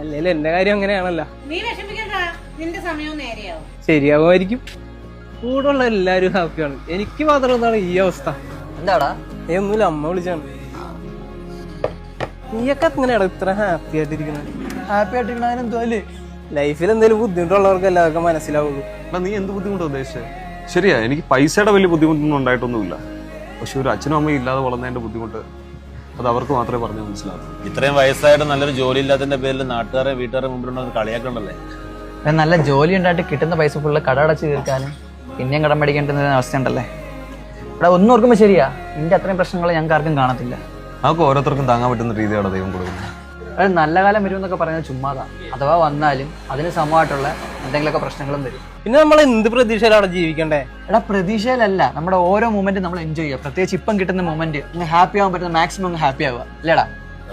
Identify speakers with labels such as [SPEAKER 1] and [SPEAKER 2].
[SPEAKER 1] അല്ലേലും എന്റെ കാര്യം അങ്ങനെയാണല്ലോ.
[SPEAKER 2] നീ വിഷമിക്കണ്ട, നിന്റെ സമയവും നേരെയാവും.
[SPEAKER 1] ശരിയാവുമായിരിക്കും. കൂടെ ഉള്ള എല്ലാരും ഹാപ്പിയാണ്, എനിക്ക് മാത്രം എന്താണ് ഈ അവസ്ഥ?
[SPEAKER 3] എന്താടാ?
[SPEAKER 1] ഒന്നുമില്ല, അമ്മ വിളിച്ചാണ്. നീയൊക്കെ എങ്ങനെയാണ് ഇത്ര ഹാപ്പി ആയിട്ടിരിക്കുന്നത്?
[SPEAKER 3] ഹാപ്പി ആയിട്ടിരിക്കണ
[SPEAKER 1] ലൈഫിൽ എന്തെങ്കിലും ബുദ്ധിമുട്ടുള്ളവർക്ക് എല്ലാവർക്കും മനസ്സിലാവുള്ളൂ.
[SPEAKER 4] നീ എന്ത് ബുദ്ധിമുട്ടാണ് ഉദ്ദേശിച്ചത്? ശരിയാ, എനിക്ക് പൈസയുടെ വലിയ ബുദ്ധിമുട്ടൊന്നും ഉണ്ടായിട്ടൊന്നുമില്ല. പക്ഷെ ഒരു അച്ഛനും അമ്മയും ഇല്ലാതെ വളർന്നതിന്റെ ബുദ്ധിമുട്ട് അത് അവർക്ക് മാത്രമേ പറഞ്ഞു മനസ്സിലാവും.
[SPEAKER 5] ഇത്രയും വയസ്സായിട്ട് നല്ലൊരു ജോലി ഇല്ലാത്തതിന്റെ പേരിൽ നാട്ടുകാരെ വീട്ടുകാരെ മുമ്പിലുണ്ടെന്ന് കളിയാക്കണ്ടല്ലേ?
[SPEAKER 3] നല്ല ജോലി ഉണ്ടായിട്ട് കിട്ടുന്ന പൈസ ഫുള്ള് കട അടച്ച് തീർക്കാനും പിന്നെയും കടം മേടിക്കേണ്ട അവസ്ഥ ഉണ്ടല്ലേ. ഇവിടെ ഒന്നും ഓർക്കുമ്പോൾ ശരിയാ, നിന്റെ അത്രയും പ്രശ്നങ്ങൾ ഞങ്ങൾക്ക് ആർക്കും കാണത്തില്ല.
[SPEAKER 4] നമുക്ക് ഓരോരുത്തർക്കും താങ്ങാൻ പറ്റുന്ന രീതിയാണ് ദൈവം കൊടുക്കുന്നത്.
[SPEAKER 3] അത് നല്ല കാലം വരുമെന്നൊക്കെ പറയുന്നത് ചുമ്മാതാ. അഥവാ വന്നാലും അതിന് സമമായിട്ടുള്ള എന്തെങ്കിലുമൊക്കെ പ്രശ്നങ്ങളും വരും.
[SPEAKER 1] പിന്നെ നമ്മൾ എന്ത് പ്രതീക്ഷയിലാണ് ജീവിക്കണ്ടേ?
[SPEAKER 3] എടാ, പ്രതീക്ഷയിലല്ല, നമ്മുടെ ഓരോ മൊമെന്റും നമ്മൾ എൻജോയ് ചെയ്യുക. പ്രത്യേകിച്ച് ഇപ്പം കിട്ടുന്ന മൊമെന്റ് ഹാപ്പി ആവാൻ പറ്റുന്ന മാക്സിമം ഹാപ്പി ആവുക, അല്ലേടാ?